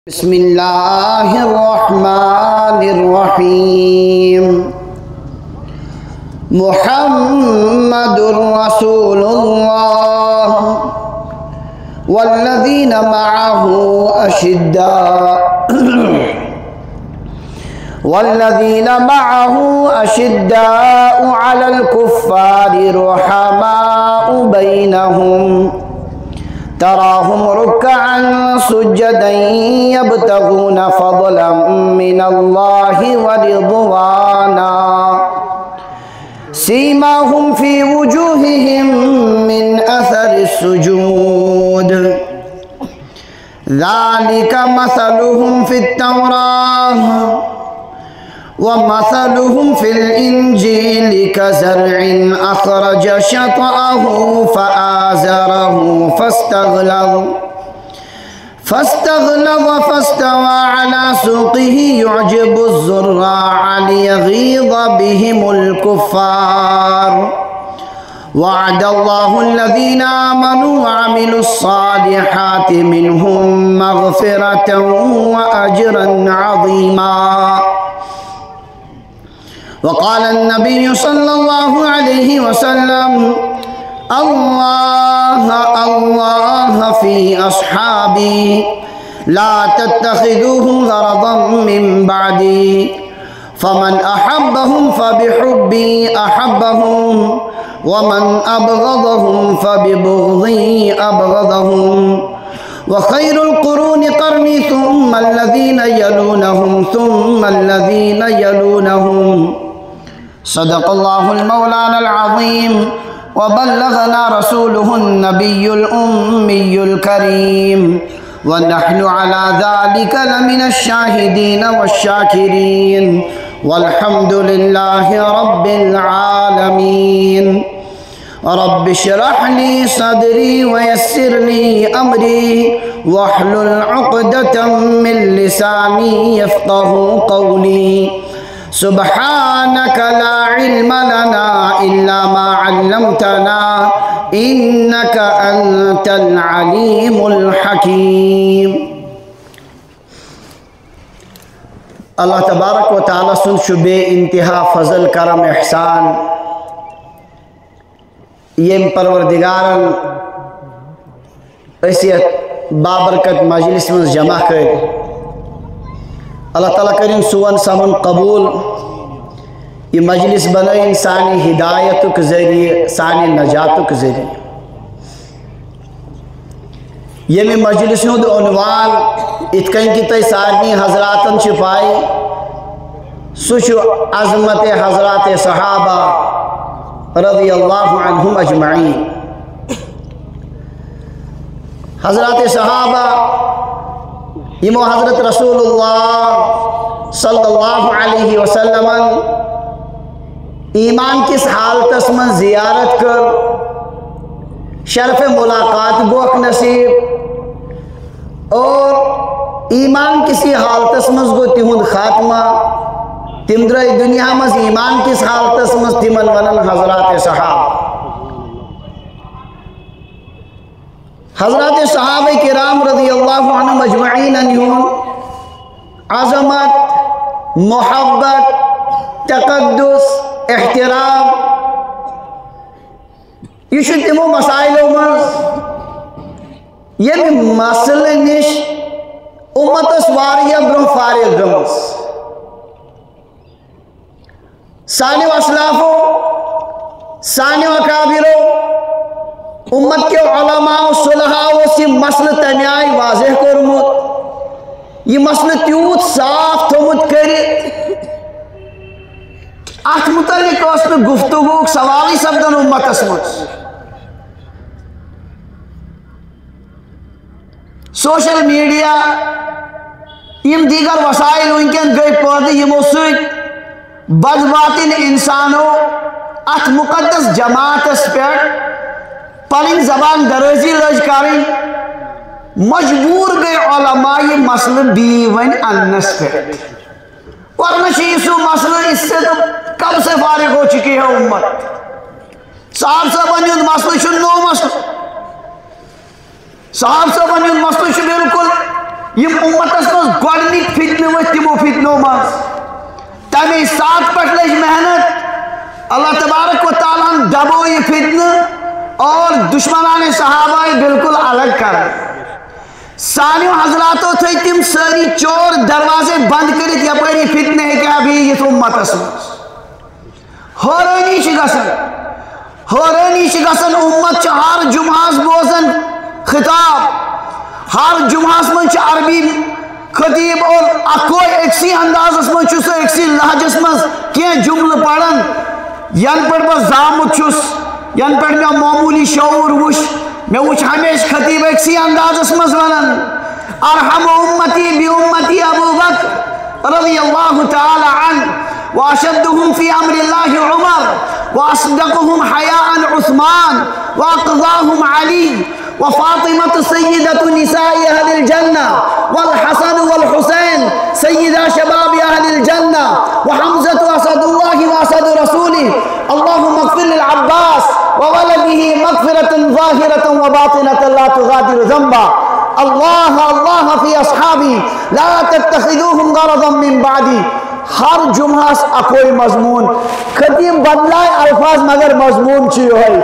بسم اللہ الرحمن الرحیم محمد رسول اللہ والذین معه اشداء علی الکفار رحماء بینہم تراهم ركعا سجدا يبتغون فضلا من الله ورضوانا سيماهم في وجوههم من أثر السجود ذلك مثلهم في التوراة ومثلهم في الإنجيل كزرع أخرج شطأه فآزره فاستغلظ فاستوى على سوقه يعجب الزراع ليغيظ بهم الكفار وعد الله الذين آمنوا وعملوا الصالحات منهم مغفرة وأجرا عظيما وقال النبي صلى الله عليه وسلم الله في أصحابي لا تتخذوهم غرضا من بعدي فمن أحبهم فبحبي أحبهم ومن أبغضهم فببغضي أبغضهم وخير القرون قرني ثم الذين يلونهم ثم الذين يلونهم صدق الله المولانا العظيم وبلغنا رسوله النبي الأمي الكريم ونحن على ذلك لمن الشاهدين والشاكرين والحمد لله رب العالمين رب اشرح لي صدري ويسر لي أمري واحلل عقدة من لساني يفقه قولي سبحانك لا علم لنا إلا ما علمتنا إنك أنت العليم الحكيم اللہ تبارک و تعالیٰ سن شبے انتہا فضل کرم احسان یم پروردگارن اسیت بابرکت مجلس من جمع کر اللہ تعالیٰ کریم سون سمن قبول یہ مجلس بنائیں سانی ہدایت کے ذریعے سانی نجات کے ذریعے یہ میں مجلس ہوں عنوان اتکن کی تی سارنی حضراتن چھپائی سوچو عظمت حضرات صحابہ رضی اللہ عنہم اجمعین حضرات صحابہ یمو حضرت رسول اللہ صلی اللہ علیہ وسلم ایمان کس حالت من زیارت کر شرف ملاقات گوک نصیب اور ایمان کسی حالت من گو تہند خاتمہ تم درائے دنیا مز ایمان کس حالت من تمن ونن حضرات صحابہ حضرات صحابہ کرام رضی اللہ عنہ مجمعین انہوں عظمت محبت تقدس احترام یہ تمو مسائلوں میں یہ مسئلہ نش امتس واریہ برہ فارغ گمس سانیو اسلافو سانیو اکابرو امت کے علماء و صلحاء اسی مسئلہ تمیائی واضح کرمت یہ مسئلہ تیوت صاف تھومت کری ات متعلق اس پہ گفتگو سوالی سبدن امت اسمت سوشل میڈیا یم دیگر وسائل ونکن گئی پودی یمو سوئی بدباطن انسانو ات مقدس جماعت اس پر پنن زبان درازی لج کاری مجبور گئے علماء یہ مسئلہ بیون انس پر ورنہ شیسو مسئلہ اس سے تو کب سے فارغ ہو چکی ہے امت صاحب صاحبان یہ مسئلہ شنو مسئلہ صاحب صاحبان یہ مسئلہ بالکل یم امتس مز گۄڈنِکۍ فتنہٕ ؤتھۍ تِمو فتنو منٛز تَمے ساتہٕ پٮ۪ٹھ لٔج محنت اللہ تبارک و تعالیٰ ہن دبو یہ فتنہ اور دشمنان صحابہ بالکل الگ کر سانیو حضراتو تھے تم ساری چور دروازے بند کرت یپاری فتنہ ہے کیا بھی یہ امتس مز حیرانی گژھان امت ہر جمعہس بوزن خطاب ہر جمعہس من عربی خطیب اور اکوئی اکسی اندازس من سہ اکسی لہجس من کی جملہ پڑھن ین پہ بہ زامت چھس ین پہ میں معمولی شعور وش میں وچ ہمیشہ خطیب اکسی اندازس من ونان ارحم امتی بی امتی ابو بکر رضی اللہ تعالی عنہ واشدهم في امر الله عمر واصدقهم حياء عثمان واقضاهم علي وفاطمة سيدة نساء اهل الجنة والحسن والحسين سيدا شباب اهل الجنة وحمزة اسد الله واسد رسوله اللهم اغفر للعباس وولده مغفرة ظاهرة وباطنة لا تغادر ذنبا الله في اصحابي لا تتخذوهم غرضا من بعدي ہر جمعہ اکوئی مضمون خطیب بدلائے الفاظ مگر مضمون چیو ہے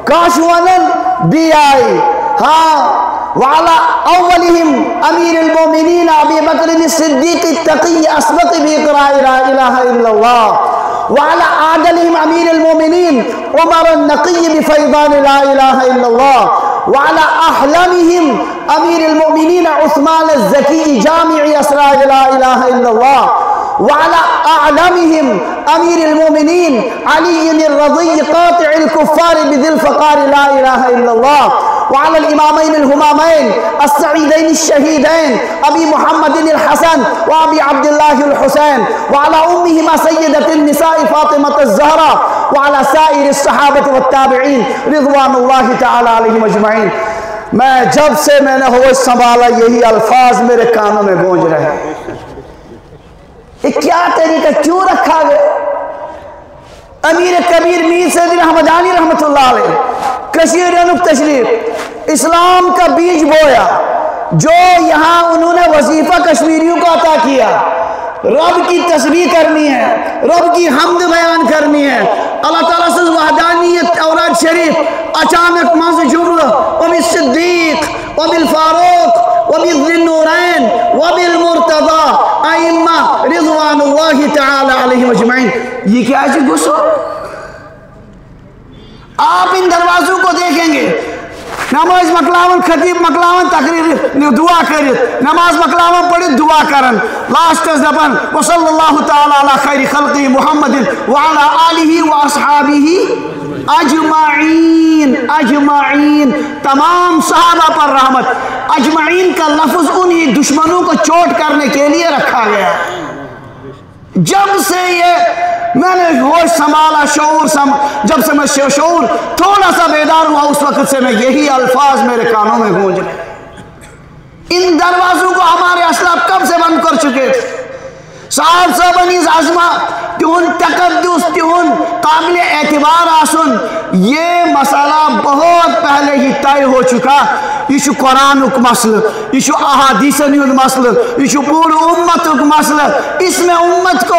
کاش ونن بی آئی ہاں وعلى اولهم امیر المومنین ابی بکر الصدیق التقی اسبق بقراء لا الہ الا اللہ وعلى عادلهم امیر المومنین عمر النقی بفیضان لا الہ الا اللہ وعلى احلامهم امیر المومنین عثمان الزکی جامع اسرار لا الہ الا اللہ وعلى أعلمهم أمير المؤمنين علي الرضي قاطع الكفار بذي الفقار لا إله إلا الله وعلى الإمامين الهمامين السعيدين الشهيدين أبي محمد الحسن وأبي عبد الله الحسين وعلى أمهما سيدة النساء فاطمة الزهراء وعلى سائر الصحابة والتابعين رضوان الله تعالى عليهم أجمعين میں جب سے میں نے ہوش سنبھالا یہی الفاظ میرے کانوں میں گونج رہے ہیں کیا طریقہ کیوں رکھا گیا امیر کبیر میر سید احمدانی رحمت اللہ علیہ کشیر انک تشریف اسلام کا بیج بویا جو یہاں انہوں نے وظیفہ کشمیریوں کو عطا کیا رب کی تسبیح کرنی ہے رب کی حمد بیان کرنی ہے اللہ تعالیٰ سے وحدانیت اولاد شریف اچانک منز جملہ وبالصدیق وبالفاروق وبالذی النورین وبالمرتضی ائمہ رضوان اللہ تعالی علیہم اجمعین یہ کیا ہے گسو آپ ان دروازوں کو دیکھیں گے نماز مکلاون خطیب مکلاون تقریر دعا کرت نماز مکلاون پڑھت دعا کرن لاسٹ دپن وصلی اللہ تعالی علی خیر خلقی محمد وعلی آلہ واصحابہ اجمعین تمام صحابہ پر رحمت اجمعین کا لفظ انہی دشمنوں کو چوٹ کرنے کے لیے رکھا گیا جب سے یہ میں نے ہوش سنبھالا جب سے میں شعور تھوڑا سا بیدار ہوا اس وقت سے میں یہی الفاظ میرے کانوں میں گونج رہے ان دروازوں کو ہمارے اسلاف کب سے بند کر چکے تھے صاحب صاحبانیز عظمہ تہن تقدس تہن قابل اعتبار آسن یہ مسئلہ بہت پہلے ہی طے ہو چکا یہ قرآن مسئلہ یہ احادیثن ہند مسئلہ یہ پورے امت مسئلہ اس میں امت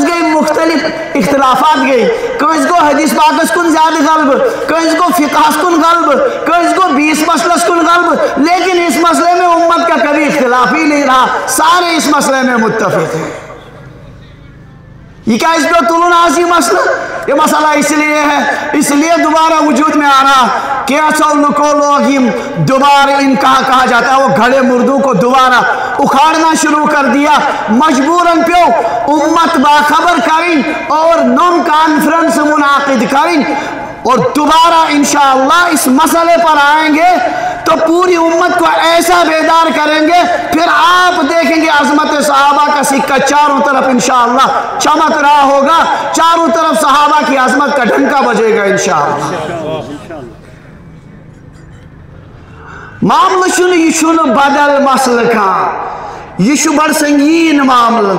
گئی مختلف اختلافات گئی کنس گو حدیث پاکس کن زیادہ غلب کنس گو فقہس کن غلب کنس گو 20 مسئلس کن غلب لیکن اس مسئلے میں امت کا کبھی اختلاف ہی نہیں رہا سارے اس مسئلے میں متفق ہیں یہ کیا اس پہ تلون آسی مسئلہ یہ مسئلہ اس لیے دوبارہ وجود میں آ رہا کیسا لکو لوگ دوبارہ ان کہا جاتا ہے وہ گھڑے مردوں کو دوبارہ اکھاڑنا شروع کر دیا مجبوراً پیو امت باخبر کریں اور نون کانفرنس منعقد کریں اور دوبارہ انشاءاللہ اس مسئلے پر آئیں گے تو پوری امت کو ایسا بیدار کریں گے پھر آپ دیکھیں گے عظمت صحابہ کا سکہ چاروں طرف انشاءاللہ چمک رہا ہوگا چاروں طرف صحابہ کی عظمت کا ڈھنکا بجے گا انشاءاللہ معاملہ یہ بدل مسئلہ کا یہ بڑ سنگین معاملہ،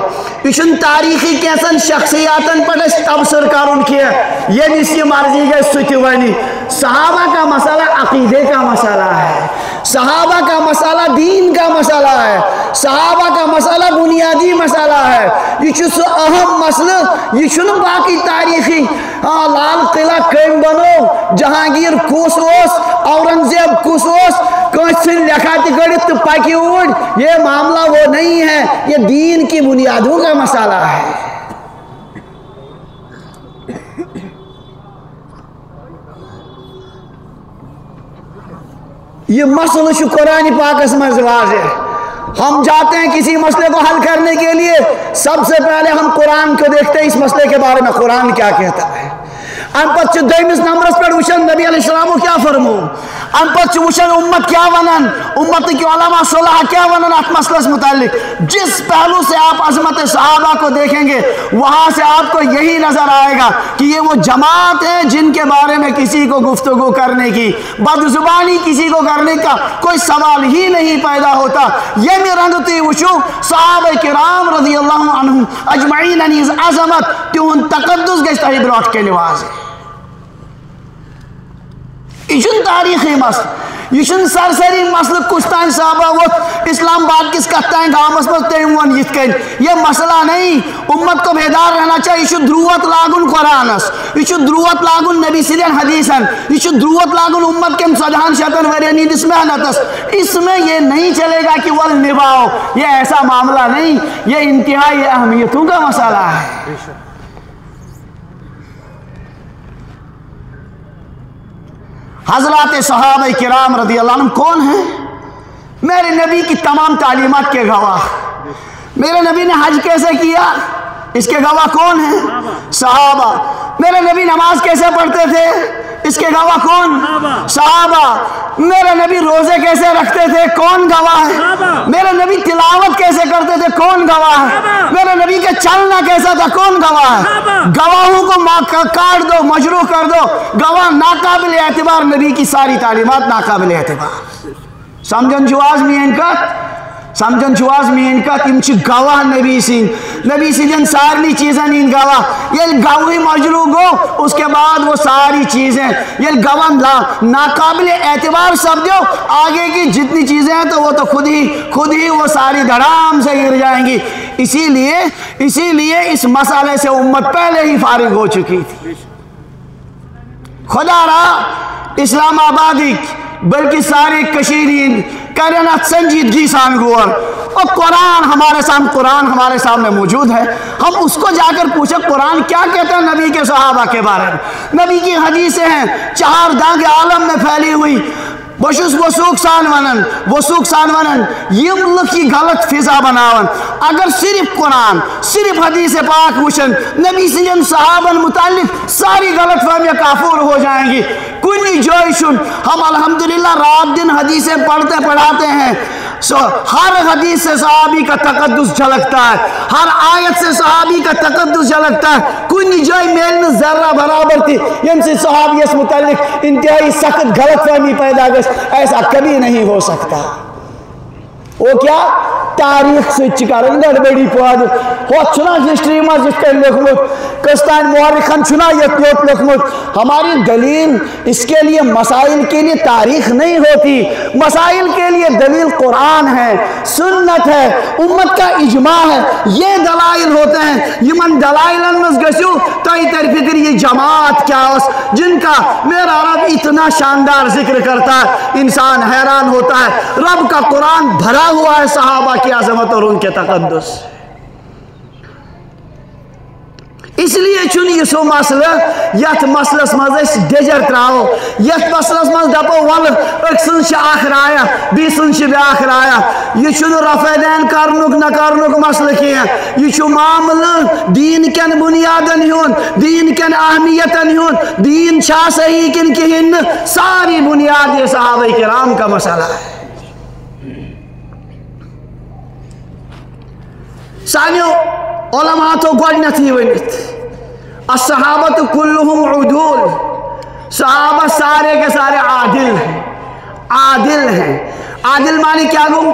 یہ تاریخی کیسن شخصیاتن پر تبصر کرن کی یمس یہ مرضی گئی سہ تہ ونی۔ صحابہ کا مسئلہ عقیدے کا مسئلہ ہے، صحابہ کا مسئلہ دین کا مسئلہ ہے، صحابہ کا مسئلہ بنیادی مسئلہ ہے، یہ سہ اہم مسئلہ، یہ باقی تاریخی لال قلعہ کم بنو، جہانگیر کس اورنگزیب کس کس لکھا تڑت تو پکی اوڑ، یہ معاملہ وہ نہیں ہے، یہ دین کی بنیادوں کا مسئلہ ہے۔ یہ مسئلہ قرآن پاک میں واضح ہے۔ ہم جاتے ہیں کسی مسئلے کو حل کرنے کے لیے، سب سے پہلے ہم قرآن کو دیکھتے ہیں، اس مسئلے کے بارے میں قرآن کیا کہتا ہے۔ ام پتہ دویمس نمبرس پہ وچھن نبی علیہ السلام کیا فرمو، ام پتہ وچھن امت کیا ونن، امت کی علماء صلحہ کیا ونن اس مسئلے سے متعلق۔ جس پہلو سے آپ عظمت صحابہ کو دیکھیں گے وہاں سے آپ کو یہی نظر آئے گا کہ یہ وہ جماعت ہے جن کے بارے میں کسی کو گفتگو کرنے کی، بد زبانی کسی کو کرنے کا کوئی سوال ہی نہیں پیدا ہوتا۔ یہ میں رنگتی وچھو صحابہ کرام رضی اللہ عنہم اجمعین انیز عظمت تیون تقدس گشتہ ہی بروٹ کے لواز ہے۔ یہ تاریخی مسئلہ، یہ سرسری مسئلہ کستان صحابہ وقت اسلام آباد کس کتائیں گامس پر تیم ون یتکن، یہ مسئلہ نہیں۔ امت کو بیدار رہنا چاہیے، یہ دروت لاگن قرآنس، یہ دروت لاگن نبی صدین حدیثن، یہ دروت لاگن امت کے صدہان شیطن ورینی دس محنتس۔ اس میں یہ نہیں چلے گا کہ ول نباؤ، یہ ایسا معاملہ نہیں، یہ انتہائی اہمیتوں کا مسئلہ ہے۔ حضرات صحابہ کرام رضی اللہ عنہ کون ہیں؟ میرے نبی کی تمام تعلیمات کے گواہ۔ میرے نبی نے حج کیسے کیا، اس کے گواہ کون ہیں؟ صحابہ۔ میرے نبی نماز کیسے پڑھتے تھے، اس کے گواہ کون؟ صحابہ۔ میرے نبی روزے کیسے رکھتے تھے، کون گواہ ہے؟ میرے نبی تلاوت کیسے کرتے تھے، کون گواہ ہے؟ میرے نبی کے چلنا کیسا تھا، کون گواہ ہے؟ گواہوں کو کاٹ دو، مجروح کر دو، گواہ ناقابل اعتبار، نبی کی ساری تعلیمات ناقابل اعتبار۔ سمجھن جواز میں ان کا، سمجھن جواز میں ان کا تم چھ گواہ نبی سین، نبی سین ساری چیزیں ان گواہ۔ یہ گواہی مجروح گو اس کے بعد وہ ساری چیزیں، یہ گواہ ناقابل اعتبار سب دو، آگے کی جتنی چیزیں ہیں تو وہ تو خود ہی وہ ساری دھڑام سے گر جائیں گی۔ اسی لیے اس مسئلے سے امت پہلے ہی فارغ ہو چکی تھی۔ خدا را اسلام آبادی بلکہ سارے کشیرین کرنا سنجیدگی سان غور، اور قرآن ہمارے سامنے موجود ہے۔ ہم اس کو جا کر پوچھیں قرآن کیا کہتا ہے نبی کے صحابہ کے بارے میں۔ نبی کی حدیثیں ہیں 4 دانگ عالم میں پھیلی ہوئی، بشس وسوق سان ونن یم لکھ یہ غلط فضا بناون۔ اگر صرف قرآن صرف حدیث پاک وچن نبی سین صحابہ متعلق ساری غلط فہمیاں کافور ہو جائیں گی۔ کنی جوئی شن ہم الحمدللہ رات دن حدیثیں پڑھاتے ہیں، ہر حدیث سے صحابی کا تقدس جھلکتا ہے، ہر آیت سے صحابی کا تقدس جھلکتا ہے۔ کنی جوئی میلن ذرہ برابر تھی یم سے صحابی اس متعلق انتہائی سخت غلط فہمی پیدا گئی، ایسا کبھی نہیں ہو سکتا۔ وہ کیا تاریخ سے چکارن گڑبڑی پواد ہو چھنا ہسٹری میں جس کے لکھمت کستان مورخن چھنا یت لکھمت۔ ہماری دلیل اس کے لیے مسائل کے لیے تاریخ نہیں ہوتی، مسائل کے لیے دلیل قرآن ہے، سنت ہے، امت کا اجماع ہے، یہ دلائل ہوتے ہیں۔ یمن دلائلن مز گسیو تائی تر فکر یہ جماعت کیا اس جن کا میرا رب اتنا شاندار ذکر کرتا ہے، انسان حیران ہوتا ہے۔ رب کا قرآن بھرا ہوا ہے صحابہ کی عظمت اور ان کے تقدس۔ اس لیے چون یہ سو مسئلہ یت مسئلس مز ڈجر تراو، یت مسئلس مز دپو ول اک سن اخ رایا بی سن بیاکھ رایا۔ یہ چون رفع دین کرنک نہ کرنک مسئلہ کیا، یہ معاملہ دین کن بنیادن ہون، دین کن اہمیتن ہون، دین چھا صحیح کن کہن، ساری بنیاد یہ صحابہ کرام کا مسئلہ ہے۔ سانیو علماء تو گوڑنت ہی ونت الصحابت کلہم عدول، صحابہ سارے کے سارے عادل ہیں۔ عادل معنی کیا گو؟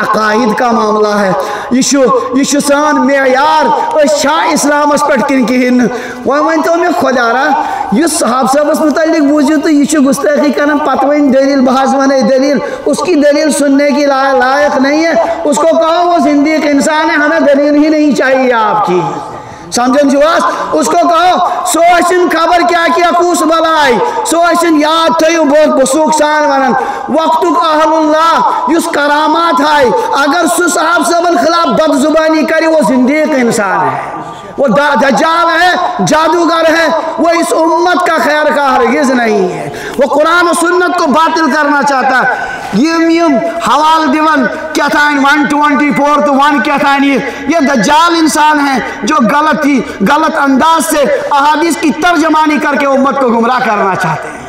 عقائد کا معاملہ ہے، یہ سان معیار اسلام پہ کن کہین ون تو میں خدا را اس صحاب صاحب متعلق بوزیو تو یہ گستاخی کرنا پتہ ون دلیل بحث ونے دلیل، اس کی دلیل سننے کی لائق نہیں ہے، اس کو کہو وہ زندیق انسان ہے، ہمیں دلیل ہی نہیں چاہیے آپ کی، سمجھن جواز، اس کو کہو سو اشن خبر کیا کوس بلائی، سو اشن یاد تھیو بہت بسوک سان ونن وقتک اہل اللہ یس کرامات ہے، اگر سو صاحب صاحبن خلاف بد زبانی کرے وہ زندیق انسان ہے، وہ دجال ہے، جادوگر ہے، وہ اس امت کا خیر کا ہرگز نہیں ہے، وہ قرآن و سنت کو باطل کرنا چاہتا ہے، یم حوال دیون کیا تھا 124 تو 1 کیا تھا یہ دجال انسان ہے جو غلط انداز سے احادیث کی ترجمانی کر کے امت کو گمراہ کرنا چاہتے ہیں۔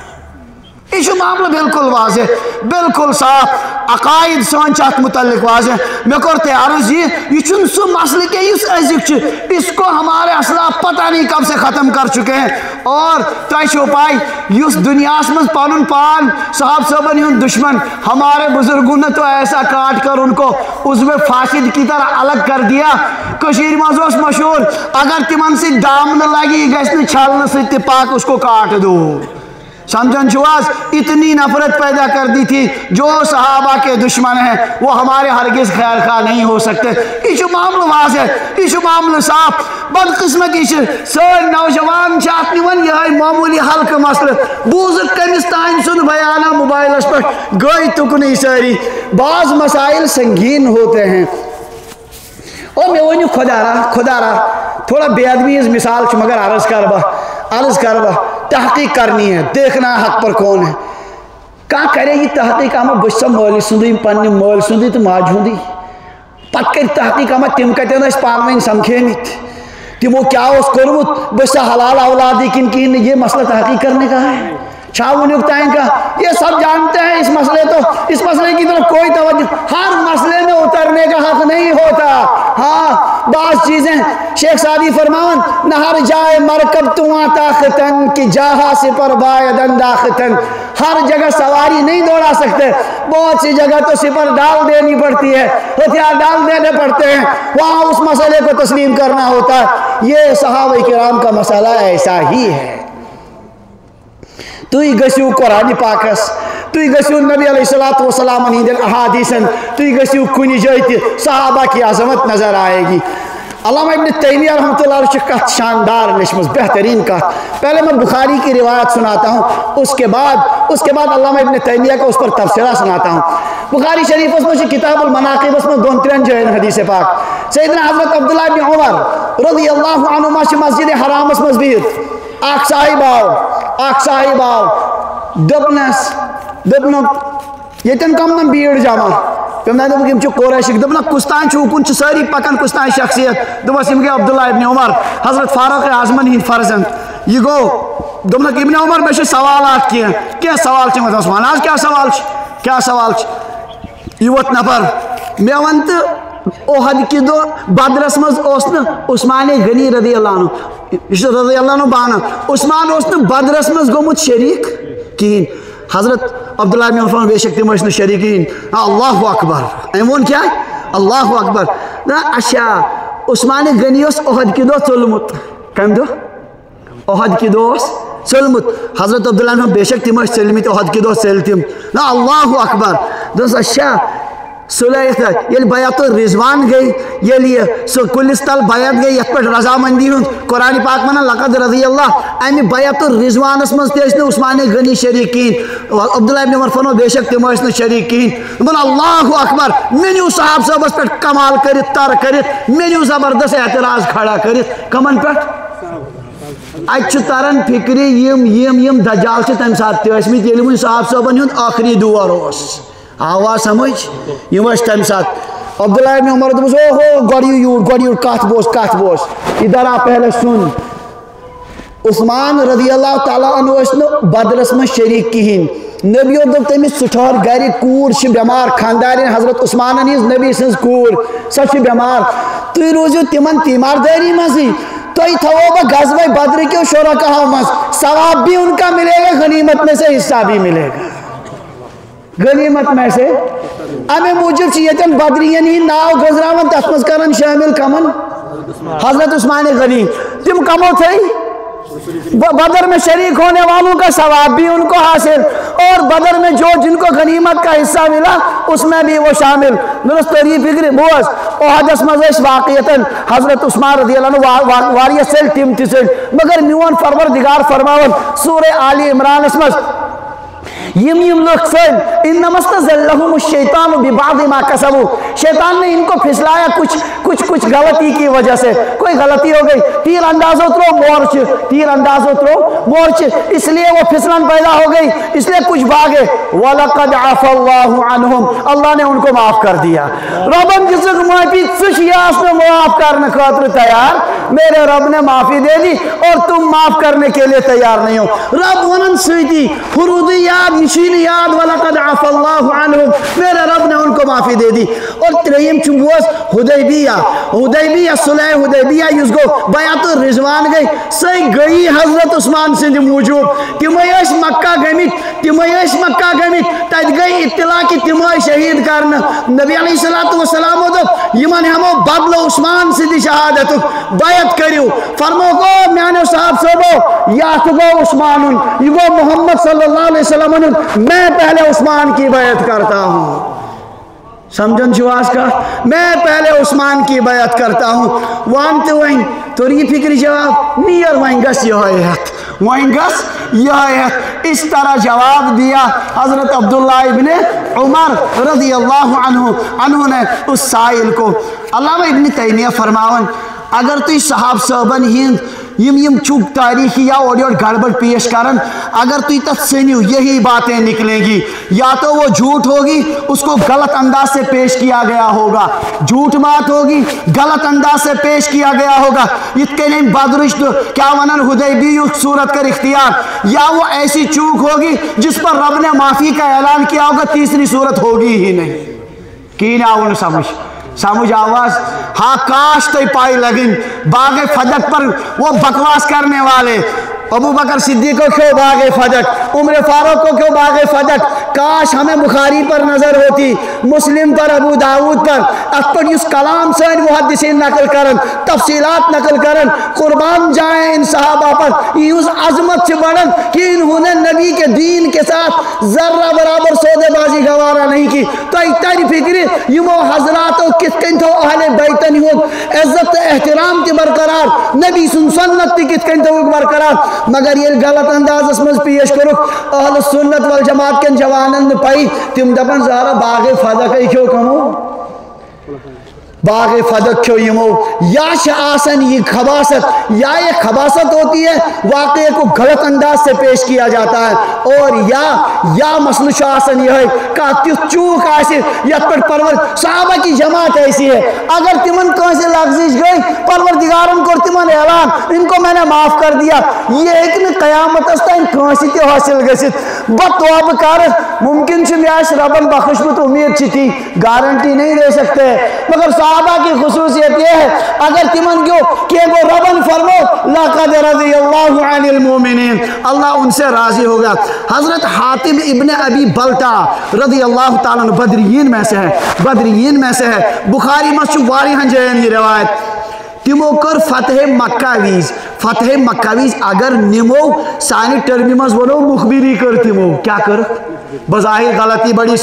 یہ معاملہ بالکل واضح، بالکل صاف، عقائد سون چاہت متعلق واضح، میں کرتے عرض یہ چن سو مسئلہ کے اس کو ہمارے اسلاف پتہ نہیں کب سے ختم کر چکے ہیں، اور تیشو پائی اس دنیا میں پانن پان صاحب صاحبن ہن دشمن ہمارے بزرگوں نے تو ایسا کاٹ کر ان کو عضو فاسد کی طرح الگ کر دیا، کشیر مزوس مشہور اگر تمن سے دام نہ لگی گھن چھلنے سے پاک اس کو کاٹ دو، سمجھن چواز اتنی نفرت پیدا کر دی تھی، جو صحابہ کے دشمن ہیں وہ ہمارے ہرگز خیر خواہ نہیں ہو سکتے، یہ معاملہ واضح، یہ معاملہ صاف، بدقسمتی سر نوجوان چاہت نون یہ معمولی حلق مسئلہ بوز کمس تان سن بیانہ موبائلس پر گئی تکنی ساری، بعض مسائل سنگین ہوتے ہیں، اور میں ونیو خدا را تھوڑا بے ادبی مثال مگر عرض کربا تحقیق کرنی ہے، دیکھنا حق پر کون ہے، کہاں کرے یہ تحقیق آما بچہ مولی سندی پنی مولی سندی تو ماج ہوندی پت کر تحقیق آما تم کہتے ہیں اس پالمین سمکھینیت تمو کیا اس کرمت بچہ حلال اولادی کن کن یہ مسئلہ تحقیق کرنے کا ہے، چھاون یکتائیں کا، یہ سب جانتے ہیں اس مسئلے کی طرف کوئی توجہ، ہر مسئلے میں اترنے کا حق نہیں ہوتا، ہاں بعض چیزیں شیخ سعدی فرماون نہ ہر جائے مرکب تواں طاقتن کہ جاہا سے پر بایدن داختن، ہر جگہ سواری نہیں دوڑا سکتے، بہت سی جگہ تو سپر ڈال دینی پڑتی ہے، ہتھیار ڈال دینے پڑتے ہیں، وہاں اس مسئلے کو تسلیم کرنا ہوتا ہے، یہ صحابہ کرام کا مسئلہ ایسا ہی ہے، تُوی گسیو قرآن پاکس، تُوی گسیو نبی علیہ السلام ہندین احادیثن، تُوی گسیو کنی جائیتی صحابہ کی عظمت نظر آئے گی۔ علامہ ابن تیمیہ رحمۃ اللہ علیہ کا شاندار نشمز بہترین کا، پہلے میں بخاری کی روایت سناتا ہوں، اس کے بعد علامہ ابن تیمیہ کا اس پر تفسیرہ سناتا ہوں۔ بخاری شریف اس میں کتاب المناقب اس میں 2-3 جو ہے حدیث پاک، سیدنا حضرت عبداللہ بن عمر رضی اللہ عنہما سے مسجد حرام اس مزبیر اک صاحب آو دبنو یتن کم نم بیڑ جمع میں دب یم قریشک دبنا کستان کن ساری پکان کستان شخصیت دبس یم گئی عبداللہ ابن عمر حضرت فاروق اعظمن ہند فرزند یہ گو دبنک ابن عمر میں سوالات کی سوال ون آج کیا سوال یہ ووت نفر مے ون تو احد کی دو بدرس مز عثمان غنی رضی اللہ عنہ بانا عثمان بدرس مز گومت شریک کہین، حضرت عبداللہ بن عمر بے شک تم ٲسۍ شریک کہین، اللہ اکبر أمۍ ووٚن کیا اللہ اکبر، اچھا عثمان غنی احد کی دو ژولمت، کم دو احد کی دو ژولمت، حضرت عبداللہ بن عمر بے شک تم ژٔلمٕتۍ احد کی دو ژٔلۍ تم، اللہ اکبر، دوس اچھا سلیت یل بیعت الرضوان گئی یل یہ کلس تل بیعت گئی یت پہ رضامندی ہند قرآن پاک ونان لقد رضی اللہ امہ بیعت الرضوانس مز تہ عثمان غنی شریک کہین، عبداللہ ابن عمر فرمو بے شک تم شریک کہین، دپن اللہ اکبر، مے نیو صاحب صاحبس پہ کمال کرت تر کرت، مے نیو زبردست اعتراض کھڑا کرت کمن پہ اتہ تران فکر یم دجال تمہ سات تمت یل ون صاحب صاحبن ہند آخری دور آواز سمجھ یہ تمہ سات عبداللہ ابن عمر دس گوڑ کت بوس ادھر آ پہلے سن، عثمان رضی اللہ تعالیٰ عنہ بدرس میں شریک کہین، نبی دب تمس ٹھہر گھر کور بیمار، خاندارین حضرت عثمان نبی سن کور سا بیمار، تھی روزو تمن تیمارداری مزی، تھی تھو بہ غزوہ بدر کے شرکاء مز، ثواب بھی ان کا ملے گا، غنیمت میں سے حصہ بھی ملے گا، غنیمت میں سے امی موجود چیتن بدرین ہی ناو گزراون تسمز کرن شامل کمن حضرت عثمان غنی تم کمو تھے بدر میں شریک ہونے والوں کا ثواب بھی ان کو حاصل اور بدر میں جو جن کو غنیمت کا حصہ ملا اس میں بھی وہ شامل درست طریق فکر بوز احدث مزش واقعیتاً حضرت عثمان رضی اللہ عنہ واریہ سل تم تسل مگر میون پروردگار فرماون سورہ آل عمران اسمس یم لوگ سن انما استزلهم الشیطان ببعض ما کسبوا شیطان نے ان کو پھسلایا کچھ غلطی کی وجہ سے کوئی غلطی ہو گئی تیر انداز اترو مورچ اس لیے وہ پھسلن پیدا ہو گئی اس لیے کچھ بھاگے وَلَقَدْ عَفَى اللَّهُ عَنْهُمْ اللہ نے ان کو معاف کر دیا ربن جس کو معافی سشیاس میں معاف کرنے خاطر تیار میرے رب نے معافی دے دی اور تم معاف کرنے کے لیے تیار نہیں ہو رب ونن سیدی فرودیات نشینی یاد وَلَقَدْ عَفَى اللَّهُ عَنْهُمْ میرے رب نے ان کو معافی دے دی اور ترہیم چنبوز حدیبیہ صلح حدیبیہ یس گو بیعت الرضوان گئی سی گئی حضرت عثمان سند موجود تمہیش مکہ گمت تد گئی اطلاع کی تمہی شہید کرنا نبی علیہ السلام دب یمن ہمو بدل عثمان سند شہادت بیعت کریو فرمو کو میانے صاحب صاحبو یات گو عثمان یہ گو محمد صلی اللہ علیہ وسلم میں پہلے عثمان کی بیعت کرتا ہوں سمجھن شواز کا میں پہلے عثمان کی بیعت کرتا ہوں وانتے وہیں تو یہ فکری جواب نیر وینگس اس طرح جواب دیا حضرت عبداللہ ابن عمر رضی اللہ عنہ نے اس سائل کو علامہ ابن تیمیہ فرماون اگر تو صحاب صحابن ہند یم چوک تاریخی یا اوڈیوڈ گڑبڑ پیش کرن اگر تو تت سنیو یہی باتیں نکلیں گی یا تو وہ جھوٹ ہوگی اس کو غلط انداز سے پیش کیا گیا ہوگا جھوٹ بات ہوگی غلط انداز سے پیش کیا گیا ہوگا اتنے بدرشت کیا ونن حدیبی صورت کر اختیار یا وہ ایسی چوک ہوگی جس پر رب نے معافی کا اعلان کیا ہوگا تیسری صورت ہوگی ہی نہیں کی نہ سمجھ آواز ہاں کاش تو پائی لگن باغ فدق پر وہ بکواس کرنے والے ابو بکر صدیق کو کیوں باغ فدق عمر فاروق کو کیوں باغ فدق کاش ہمیں بخاری پر نظر ہوتی مسلم پر ابو داود پر اکبر اس کلام سے محدثین نقل کرن تفصیلات نقل کرن قربان جائیں ان صحابہ پر یہ اس عظمت سے بڑھن کہ انہوں نے نبی کے دین کے ساتھ ذرہ برابر سودے بازی گوارا نہیں کی تو اتنی فکری یہ وہ حضرات کس کن تو اہل بیتن ہوں عزت احترام کی برقرار نبی سنت کی کس کن تو برقرار مگر یہ غلط انداز اس میں پیش کرو اہل سنت والجماعت کے جوانن پائی تم دپن زہرہ باغ فدق کیوں کمو باغ فدق کیوں یمو یا آسن یہ خباست یا یہ خباست ہوتی ہے واقعے کو غلط انداز سے پیش کیا جاتا ہے اور یا مسئلہ آسن یہ ہے کہ چوک آسی یا پرور صحابہ کی جماعت ایسی ہے اگر تمن کہاں سے لغزش گئی پروردگارن کو تمن اعلان ان کو میں نے معاف کر دیا یہ ایک نے قیامت استا ان کہاں سے تے حاصل گسد بطواب کار ممکن سے میاش ربن بخش بت امید چی تھی گارنٹی نہیں دے سکتے مگر صحابہ کی خصوصیت یہ ہے اگر تمن کیوں کہ وہ ربن فرمو لقد رضی اللہ عن المومنین اللہ ان سے راضی ہوگا حضرت حاتم ابن ابی بلتا رضی اللہ تعالیٰ عنہ بدرین میں سے ہے بخاری مسجد واری ہنجین یہ روایت تمو کر فتح مکہ ویز اگر نمو سانی ٹرمیمز ونو مخبری کر تمو کیا کر بظاہر غلطی بڑی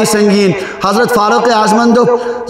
سنگین حضرت فاروق اعظم دو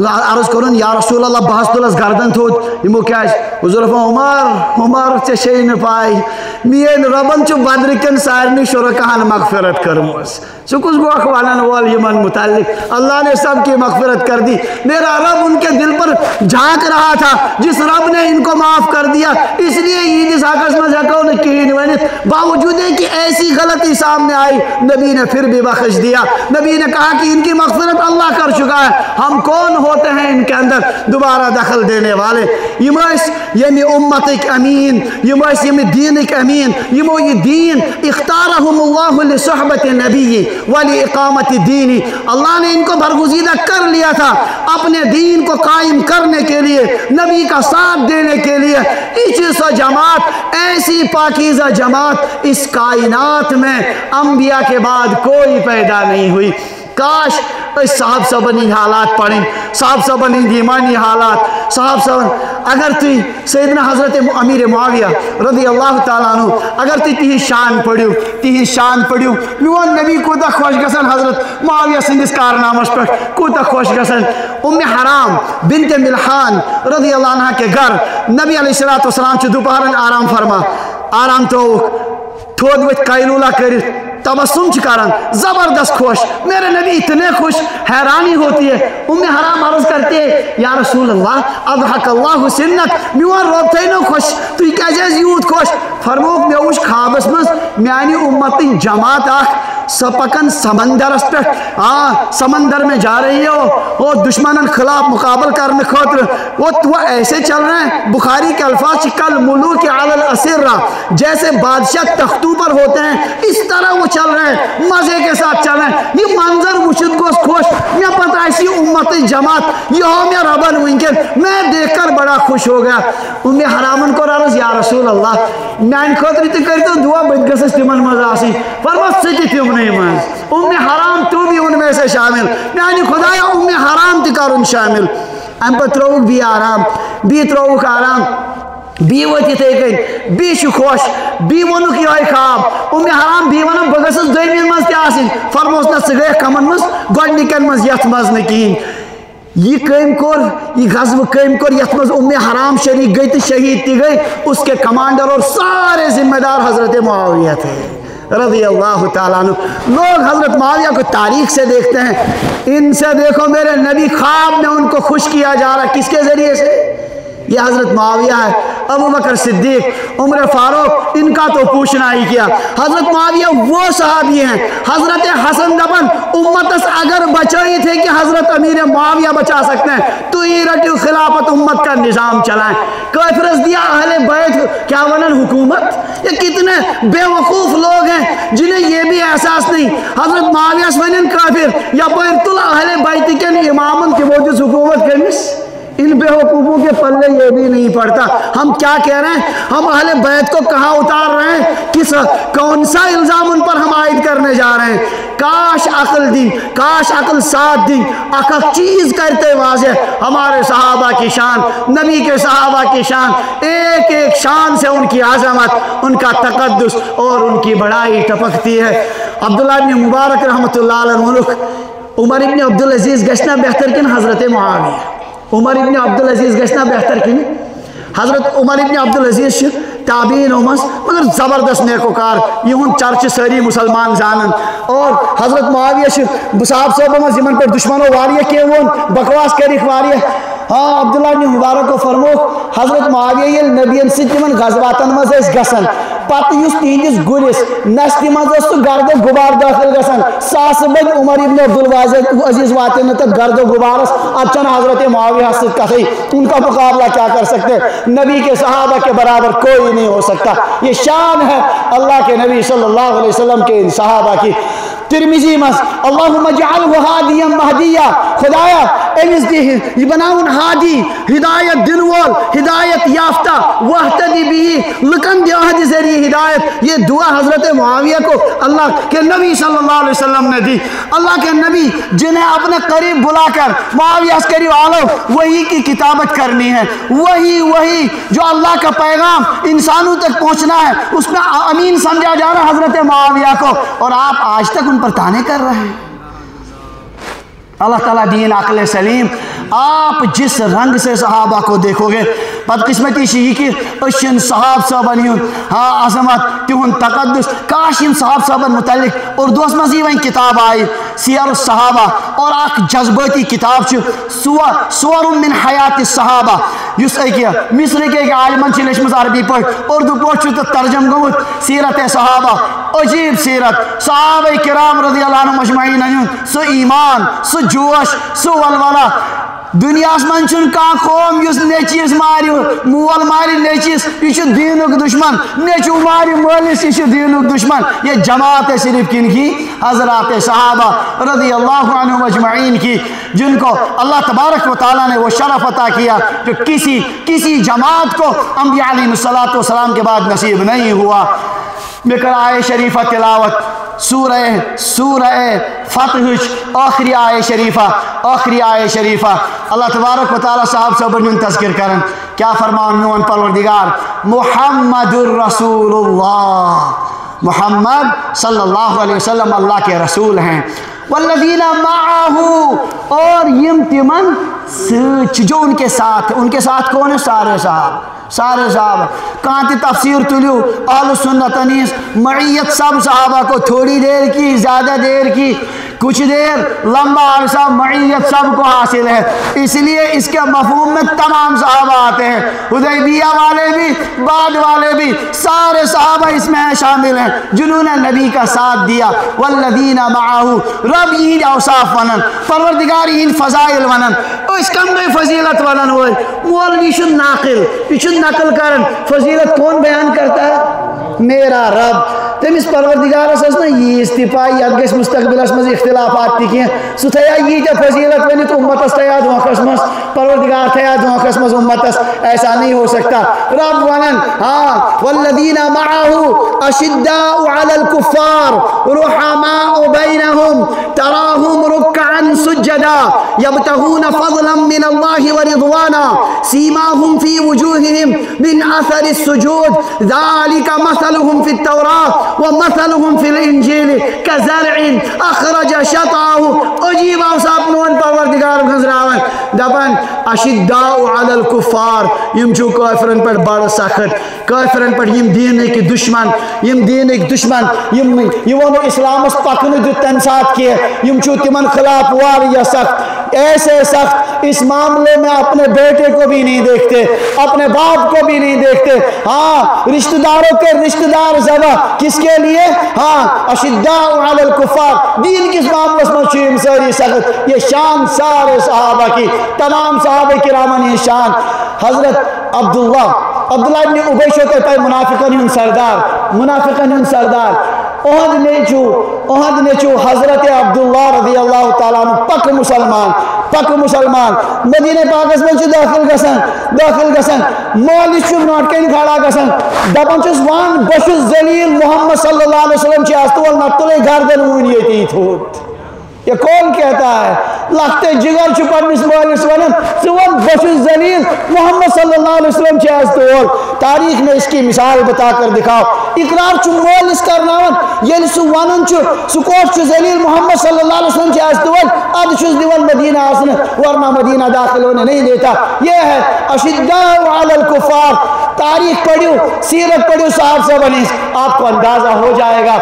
عرض کرن یا رسول اللہ بحث تلس گردن تھوت یمو کیا حضور عمر چے شئی پائی مین ربن چو بدر کن سارنی شرکان مغفرت کرموس سکس گوخ وانن وال یمن متعلق اللہ نے سب کی مغفرت کر دی میرا رب ان کے دل پر جھانک رہا تھا جس رب نے ان کو معاف کر دیا اس لیے یہ ساکس میں جاکو نے کہین ونیت باوجود ہے کہ ایسی غلطی سامنے آئی نبی نے پھر بھی بخش دیا نبی نے کہا کہ ان کی مغفرت اللہ کر چکا ہے ہم کون ہوتے ہیں ان کے اندر دوبارہ دخل دینے والے یمی امتک امین یمی دینک امین یہ دین اختارہم اللہ لصحبت نبی ولی اقامت دینی اللہ نے ان کو برگزیدہ کر لیا تھا اپنے دین کو قائم کرنے کے لیے نبی کا ساتھ دینے کے لیے ایسی جماعت ایسی پاکیزہ جماعت اس کائنات میں انبیاء کے بعد کوئی پیدا نہیں ہوئی. کاش صاحب صبنی حالات پڑھیں، صاحب صبنی ایمانی حالات، صاحب صبن اگر تھی سیدنا حضرت امیر معاویہ رضی اللہ تعالیٰ عنہ اگر تھی شان پڑھو میون نبی کوتا خوش گسن حضرت معاویہ سندس کارنامس پہ کوتا خوش گسن. ام حرام بنت ملحان رضی اللہ عنہ کے گھر نبی علیہ السلام دوپہرن آرام فرما آرام تھود وت قیلولہ کرت تبسم کران زبردست خوش. میرے نبی اتنے خوش حیرانی ہوتی ہے. ام حرام عرض کرتے ہیں یا رسول اللہ اضحک اللہ سنک میون رب تھے نو خوش تھی کیسے یوت خوش. فرموک مے وچ خوابس مز میانی امتی جماعت سپکن سمندرس پہ سمندر میں جا رہی ہو وہ دشمنن خلاف مقابل کرنے خاطر وہ ایسے چل رہے ہیں. بخاری کے الفاظ کل ملوک علی الاسرہ جیسے بادشاہ تختوں پر ہوتے ہیں اس طرح وہ چل رہے ہیں مزے کے ساتھ چل رہے ہیں. یہ منظر وچھت گوس خوش میں پتہ ایسی امتی جماعت یہ ہو میں ربن ونکن میں دیکھ کر بڑا خوش ہو گیا. ام حرامن کو عرض یا رسول اللہ میان خاطر تہ کرتو دعا بد گژھس تمن مز آسٕنۍ. فرما ژٕ تہِ تِمنٕے منٛز. ام حرام تو بھی ان میں سے شامل. میانی خدایا ام حرام تہ کرن شامل. ام پتہ ترووُکھ بی آرام بی ترووُکھ آرام بی وت یتھے کن بی چھ خوش بی وونُکھ یہے خواب. ام حرام بی ونان بہ گژھس دویمین منٛز تہِ آسٕنۍ. فرموس نہ ژٕ گٔیکھ کمن منٛز گۄڈنِکٮ۪ن منٛز یتھ منٛز نہٕ کِہیٖنۍ. یہ کم کور یہ غزو کم کور یت مز ام حرام شریک گئی تو شہید تھی گئی. اس کے کمانڈر اور سارے ذمہ دار حضرت معاویہ تھے رضی اللہ تعالیٰ عنہ. لوگ حضرت معاویہ کو تاریخ سے دیکھتے ہیں. ان سے دیکھو میرے نبی خواب میں ان کو خوش کیا جا رہا کس کے ذریعے سے؟ یہ حضرت معاویہ ہے. ابو بکر صدیق عمر فاروق ان کا تو پوچھنا ہی کیا. حضرت معاویہ وہ صحابی ہیں. حضرت حسن دبن امتس اگر بچائی تھے کہ حضرت امیر معاویہ بچا سکتے ہیں تو یہ رٹیو خلافت امت کا نظام چلائیں. کافرز دیا اہل بیت کیا ونن حکومت. یہ کتنے بے وقوف لوگ ہیں جنہیں یہ بھی احساس نہیں. حضرت معاویہ ونن کافر یا بیت اہل بیت کے امامن کی وجہ حکومت کرنس. ان بے حقوقوں کے پلے یہ بھی نہیں پڑتا. ہم کیا کہہ رہے ہیں؟ ہم اہل بیت کو کہاں اتار رہے ہیں؟ کس کون سا الزام ان پر ہم عائد کرنے جا رہے ہیں؟ کاش عقل دی کاش عقل ساتھ دی اک چیز کرتے واضح ہمارے صحابہ کی شان نبی کے صحابہ کی شان ایک ایک شان سے ان کی عظمت ان کا تقدس اور ان کی بڑائی ٹپکتی ہے. عبداللہ ابن مبارک رحمۃ اللہ علیہ ملک عمر ابن عبدالعزیز گشنا بہتر کن حضرت معاویہ. عمر ابن عبدالعزیز گشنا بہتر کن حضرت عمر ابن عبدالعزیز تابعین امس مگر زبردست نیکوکار یہن چرچ ساری مسلمان زانن. اور حضرت معاویہ صاحب صاحب مز یمن پر دشمنوں واریہ کی ون بکواس کرک واریہ. ہاں عبداللہ ابن مبارک کو فرموک حضرت معاویہ یل نبیین سے تمن غزواتن مز گسن پتہ اس تہندس گرس نشتہ مز تو گرد و غبار داخل گسان. ساس بد عمر ابن عبدالعزیز واتے نا تک گرد و غبارس اب چن حضرت معاویہ سے کتھئی ان کا مقابلہ کیا کر سکتے؟ نبی کے صحابہ کے برابر کوئی نہیں ہو سکتا. یہ شان ہے اللہ کے نبی صلی اللہ علیہ وسلم کے ان صحابہ کی. ترمذی مس اللہم اجعلہ ہادیا مہدیا خدایا امس دی بناون ہادی ہدایت دن وول ہدایت یافتہ واہتدی بھی لکن دی اہد ذریعہ ہدایت. یہ دعا حضرت معاویہ کو اللہ کے نبی صلی اللہ علیہ وسلم نے دی. اللہ کے نبی جنہیں اپنے قریب بلا کر معاویہ سے قریب آلو وہی کی کتابت کرنی ہے. وہی جو اللہ کا پیغام انسانوں تک پہنچنا ہے اس میں امین سمجھا جا رہا حضرت معاویہ کو اور آپ آج تک ان پر تانے کر رہے ہیں. اللہ تعالیٰ دین عقل سلیم. آپ جس رنگ سے صحابہ کو دیکھو گے بدقسمتی یہ کہ اشن صحاب صاحبن ہاں عظمت تہن تقدس کاش ان صحاب صاحبن متعلق اردوس مز ون کتاب آئی سیر الصحابہ اور اخ جذباتی کتاب سور من حیات الصحابہ اس مصر کے عالمن لیچمز عربی پہ اردو پہ ترجم گوت سیرت صحابہ عجیب سیرت صحابہ کرام رضی اللہ عنہ مجمعین سو ایمان سو جوش سو ولولہ. دنیا من کان قوم اس نیچیس ماری مول ماری نیچیس یہ دینک دشمن نیچو ماری مولس یہ دینک دشمن. یہ جماعت صرف کن کی حضرات صحابہ رضی اللہ عنہ مجمعین کی جن کو اللہ تبارک و تعالیٰ نے وہ شرف عطا کیا جو کسی جماعت کو انبیاء علیہ الصلوۃ والسلام کے بعد نصیب نہیں ہوا. بکر آئے شریفہ تلاوت سورہ فتح آخری آیہ شریفہ اللہ تبارک و تعالیٰ صاحب صبر من تذکر کرن کیا فرمان میون پروردگار محمد الرسول اللہ محمد صلی اللہ علیہ وسلم اللہ کے رسول ہیں والذین معہ اور یم تمن جو ان کے ساتھ کون ہے سارے صحابہ کہاں تی تفسیر تلیو اہل سنت انیس معیت سب صحابہ کو تھوڑی دیر کی زیادہ دیر کی کچھ دیر لمبا عرصہ معیت سب کو حاصل ہے اس لیے اس کے مفہوم میں تمام صحابہ آتے ہیں حدیبیہ والے بھی بعد والے بھی سارے صحابہ اس میں شامل ہیں جنہوں نے نبی کا ساتھ دیا والذین معہ رب یہ اوصاف ونن پروردگار یہ فضائل ونن اس کم گئی فضیلت ونن ہوئے مولوی شن ناقل یہ نقل کرن فضیلت کون بیان کرتا ہے میرا رب تمس پروردگار اسنا یہ استفائی ات گس مستقبلس مز اختلافات تھی کی سہ تھیا یہ فضیلت ونت امتس تھیا دھوکس مز پروردگار تھیا دھوکس مز امتس ایسا نہیں ہو سکتا رب ونن ہاں والذین معه اشداء علی الكفار رحماء بینہم تراہم رکعا سجدا یبتغون فضلا من اللہ ورضوانا سیماہم فی وجوہہم من اثر السجود ذالک مثلہم فی التوراة ومثلهم في الانجیل كزرع اخرج شطعه عجیب اوصاف نون پروردگار گزراون دپن اشداء علی الکفار یم چھو کافرن پر بڑ سخت کافرن پر یم دین کے دشمن یم اسلامس پکن دیت تم ساتھ کی یم چھو تمن خلاف واریہ سخت ایسے سخت اس معاملے میں اپنے بیٹے کو بھی نہیں دیکھتے اپنے باپ کو بھی نہیں دیکھتے ہاں رشتہ داروں کے رشتہ دار ذبح کس کے لیے ہاں اشداء علی الکفار دین کس معاملے میں چھوئم ساری سخت یہ شان سارے صحابہ کی تمام صحابہ کرامن یہ شان حضرت عبداللہ ابن ابی شوکر پہ منافقن سردار احد نیچو حضرت عبداللہ رضی اللہ تعالیٰ عنہ پک مسلمان مدینہ پاکس میں داخل گسن مولس نوٹ کن کھڑا گسن دپان چھس وان بشس ذلیل محمد صلی اللہ علیہ وسلم چاستول نتلے گردن وون یتی تھوت یہ کون کہتا ہے لختے جگر چھپنس مولس ونن ثوان بشس ذلیل محمد صلی اللہ علیہ وسلم چاستول تاریخ میں اس کی مثال بتا کر دکھاؤ اقرار چھ مولس کرناون یل سو ونن چھ سکوٹ چھ ذلیل محمد صلی اللہ علیہ وسلم چاستول اد چھس دیون مدینہ آسن ورنہ مدینہ داخل ہونے نہیں دیتا یہ ہے اشداء علی الکفار تاریخ پڑھو سیرت پڑھو صاحب سے بنیس آپ کو اندازہ ہو جائے گا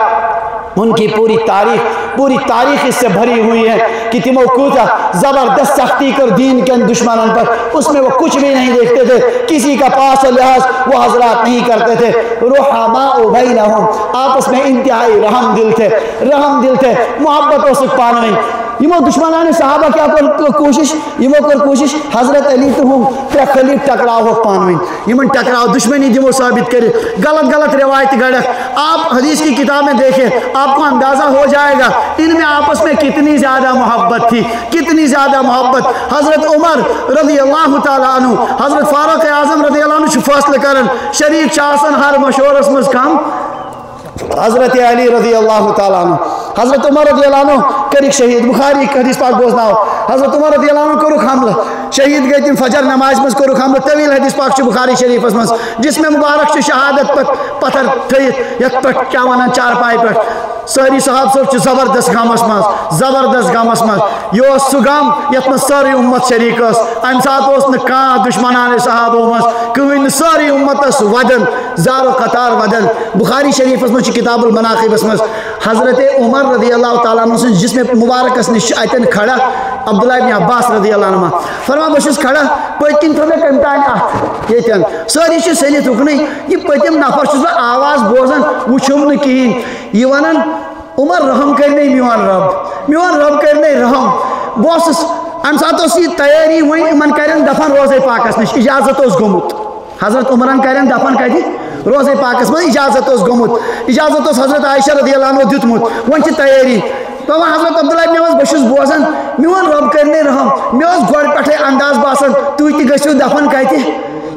ان کی پوری تاریخ اس سے بھری ہوئی ہے کہ تمو کوتا زبردست سختی کر دین کے دشمنان پر اس میں وہ کچھ بھی نہیں دیکھتے تھے کسی کا پاس و لحاظ وہ حضرات نہیں کرتے تھے رحماء بینہم آپس میں انتہائی رحم دل تھے محبت و سکھ پانے یمو دشمنان صحابہ کیا کر کوشش حضرت علی تو ہم ترے خلیف ٹکراؤ ہو پانوین یمن ٹکراؤ دشمنی دمو ثابت کرے غلط روایت گڑھ آپ حدیث کی کتاب میں دیکھیں آپ کو اندازہ ہو جائے گا ان میں آپس میں کتنی زیادہ محبت تھی حضرت عمر رضی اللہ تعالیٰ عنہ حضرت فاروق اعظم رضی اللہ عنہ فیصلہ کرن شریک شاہسن ہر مشورس مز کم حضرت علی رضی اللہ تعالیٰ عنہ حضرت عمر رضی اللہ عنہ کرک شہید بخاری حدیث پاک بوزناو حضرت عمر رضی اللہ عنہ کرک حملہ شہید گئی تم فجر نماز مز کرک حملہ طویل حدیث پاک بخاری شریف مز جس میں مبارک شہادت پر پتھر تھیت یک پر کیا ونان چار پائی پر ساری صحاب صرف زبردست غمس مز یہ سہ غم یت میں ساری امت شریک ام سات کان دشمنان صحابوں مز کہین ساری امت ودن زار و قطار ودن بخاری شریف مز کتاب المناقب مز حضرت عمر رضی اللہ تعالیٰ عنہ سن جس میں مبارکس نش اتن کھڑا عبداللہ ابن عباس رضی اللہ عنہ فرما بشس کھڑا پتن تھو میں کمتان ات یتن ساری سلت رکن یہ پتم نفر بہ آواز بوزان وچھم نہین یہ ونان عمر رحم کرنے میون رب کرنے رحم بہس ام سات یہ تیاری ہوئی ان کرن دفن روزے پاکس نش اجازت گومت حضرت عمران کرن دفن کتہ روزے پاکس من اجازت گومت اجازت حضرت عائشہ رضی اللہ عنہ دیتمت ون تیاری دپان حضرت عبداللہ ابن بہس بوزان میون رب کرنے رحم مے گۄڈٕ پٮ۪ٹھے انداز باسان تُہۍ تہِ گٔژھِو دفن کتہ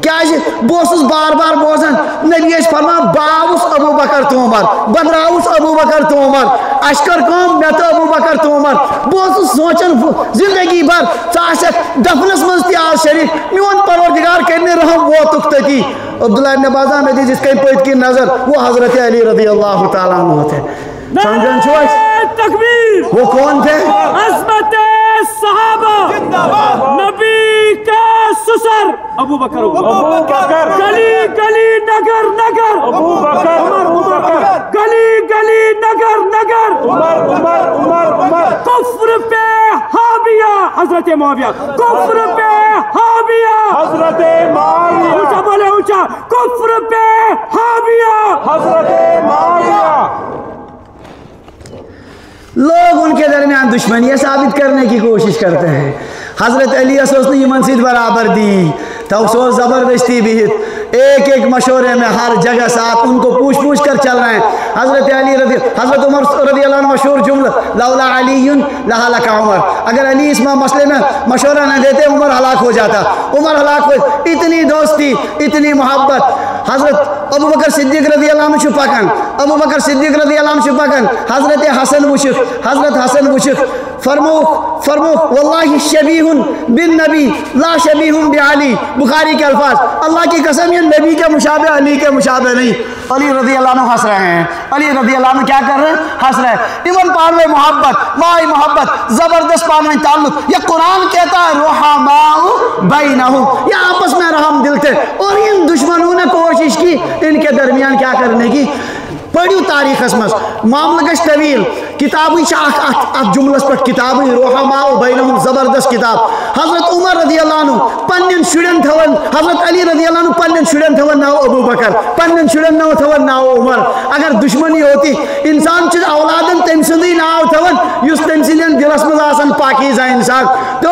کیا بوسس بار بار بوزن نبی اس فرمان باوس ابو بکر تو عمر بدراوس ابو بکر تو عمر اشکر کام میں تو ابو بکر تو عمر بوسس سوچن زندگی بھر چاشک دفنس من تیاز شریف میون پروردگار کرنے رحم وہ تکتی عبداللہ ابن عباس میں جس کہیں پویت کی نظر وہ حضرت علی رضی اللہ تعالیٰ عنہ تھے. سمجھن چھوئے تکبیر وہ کون تھے؟ عظمت صحابہ نبی کے سسر ابو بکر گلی گلی نگر نگر ابو بکر گلی گلی نگر نگر عمر کفر پہ حاویہ حضرت معاویہ کفر پہ حاویہ حضرت معاویہ اونچا بولے اونچا کفر پہ حاویہ حضرت معاویہ. لوگ ان کے درمیان دشمنیاں ثابت کرنے کی کوشش کرتے ہیں. حضرت علی اسوس نے یمن سید برابر دی تو سو زبردستی بھی ایک ایک مشورے میں ہر جگہ ساتھ ان کو پوچھ کر چل رہے ہیں. حضرت عمر رضی اللہ عنہ مشہور جملہ لولا علی لہلک عمر, اگر علی اس مسئلے میں مشورہ نہ دیتے عمر ہلاک ہو جاتا. عمر ہلاک ہو, اتنی دوستی اتنی محبت. حضرت ابو بکر صدیق رضی اللہ عنہ چھپکن ابو بکر صدیق رضی اللہ عنہ چھپکن حضرت حسن وشک فرموک واللہ شبیہ بن نبی لا شبیہ بعلی. بخاری کے الفاظ اللہ کی قسم یہ نبی کے مشابہ علی کے مشابہ نہیں. علی رضی اللہ عنہ ہنس رہے ہیں. علی رضی اللہ عنہ کیا کر رہے ہیں؟ ہنس رہے ہیں. ایون پانوے محبت مائی محبت زبردست پانوے تعلق. یہ قرآن کہتا ہے رحماء بینہم, یہ آپس میں رحم دل تھے. اور ان دشمنوں نے کوشش کی ان کے درمیان کیا کرنے کی. پڑھیو تاریخ اسمس معاملہ گش طویل کتابی ات جملس پر کتابی رحماء بینہم زبردست کتاب. حضرت عمر رضی اللہ عنہ پنن شڑن تھون حضرت علی رضی اللہ عنہ پنن شڑن تھون ناو ابو بکر پنن شڑن ناو تھون ناو عمر. اگر دشمنی ہوتی انسان چیز اولادن تم سندی ناو تھون یس تم سندین دلس مز آسن پاکیزہ انسان. تو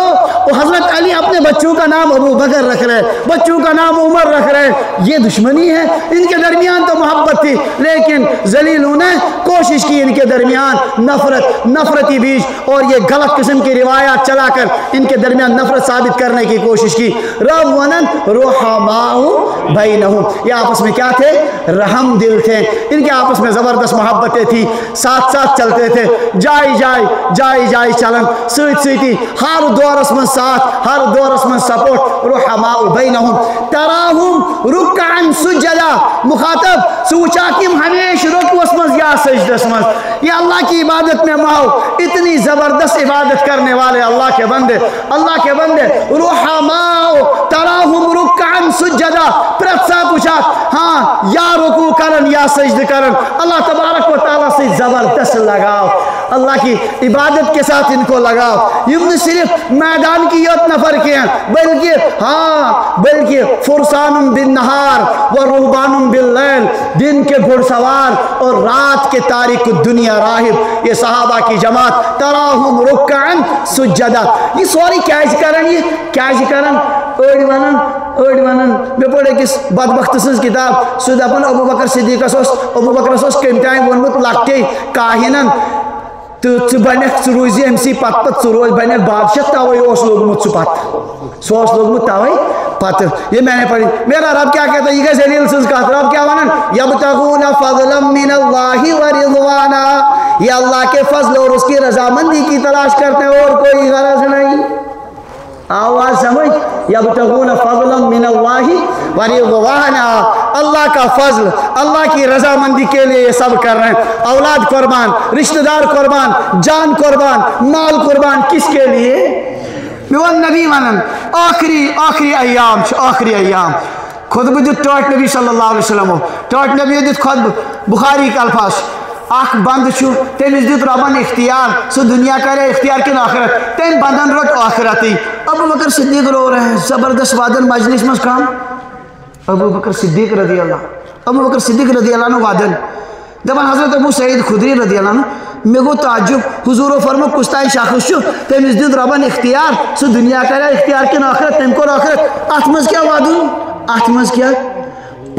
حضرت علی اپنے بچوں کا نام ابو بکر رکھ رہے بچوں کا نام عمر رکھ رہے. یہ دشمنی ہے. ان کے درمیان تو محبت تھی لیکن ذلیلوں نے کوشش کی ان کے درمیان نفرتی بیج اور یہ غلط قسم کی روایات چلا کر ان کے درمیان نفرت ثابت کرنے کی کوشش کی. رحماء بینہم, یہ آپس میں کیا تھے؟ رحم دل تھے. ان کے آپس میں زبردست محبتیں تھی, ساتھ ساتھ چلتے تھے. جائی چلن سیتی ہر دورس میں ساتھ ہر دورس میں سپورٹ. رحماء بینہم تراہم رکعن سجدا. مخاطب سوچا کہ ہمیش رکوعس مز یا سجدس مز. یہ اللہ کی عبادت میں ماؤ اتنی زبردست عبادت کرنے والے اللہ کے بندے رحماء تراہم رکعن سجدا. پرتسا پوچھا ہاں یا رکوع کرن یا سجد کرن. اللہ تبارک و تعالیٰ سے زبردست لگاؤ, اللہ کی عبادت کے ساتھ ان کو لگاؤ. یہ صرف میدان کی یوت نفر کے ہیں بلکہ فرسان بالنہار و رہبان باللیل, دن کے گھڑ سوار اور رات کے تاریک دنیا راہب. یہ صحابہ کی جماعت تراہم رکعن سجدا. یہ سوری کیا کرن اوڑ ونن میں پڑھے کس بدبخت سز کتاب سو دپن ابو بکر صدیق ابو بکر کم ٹائم ونمت لکٹے کاہنن تو بنک روزی امسی پت روز بنک بادشاہ توے لوگمت سہ لوگمت توے پتہ. یہ میں نے پڑھی. میرا رب کیا کہتا ہے؟ یہ گئی ذلیل سز کہتا. رب کیا ونن یبتغون فضلا من اللہ ورضوانا. یہ اللہ کے فضل اور اس کی رضامندی کی تلاش کرتے ہیں اور کوئی غرض نہیں. آواز سمجھ. یبتغون فضلا من اللہ ورضوانا, اللہ کا فضل اللہ کی رضامندی کے لیے یہ سب کر رہے ہیں. اولاد قربان, رشتہ دار قربان, جان قربان, مال قربان, کس کے لیے؟ میون نبی ونن آخری ایام خطبہ دیت ٹوٹ نبی صلی اللہ علیہ وسلم. ٹوٹ نبی دیت خطبہ بخاری کا الفاظ اخ بند چھو تمس دیت ربن اختیار سو دنیا کرے اختیار کن آخرت تم بندن رٹ آخرتی. ابو بکر صدیق رو رہے ہیں زبردست وادن مجلس مز کام. ابو بکر صدیق رضی اللہ عنہ وادن دپان حضرت ابو سعید خدری رضی اللہ عنہ میں گو تعجب حضور و فرمو کستائی شاخص چھو تمس دیت ربن اختیار سو دنیا کرے اختیار کن آخرت تم کو آخرت. ات مز کیا وادن ات مز کیا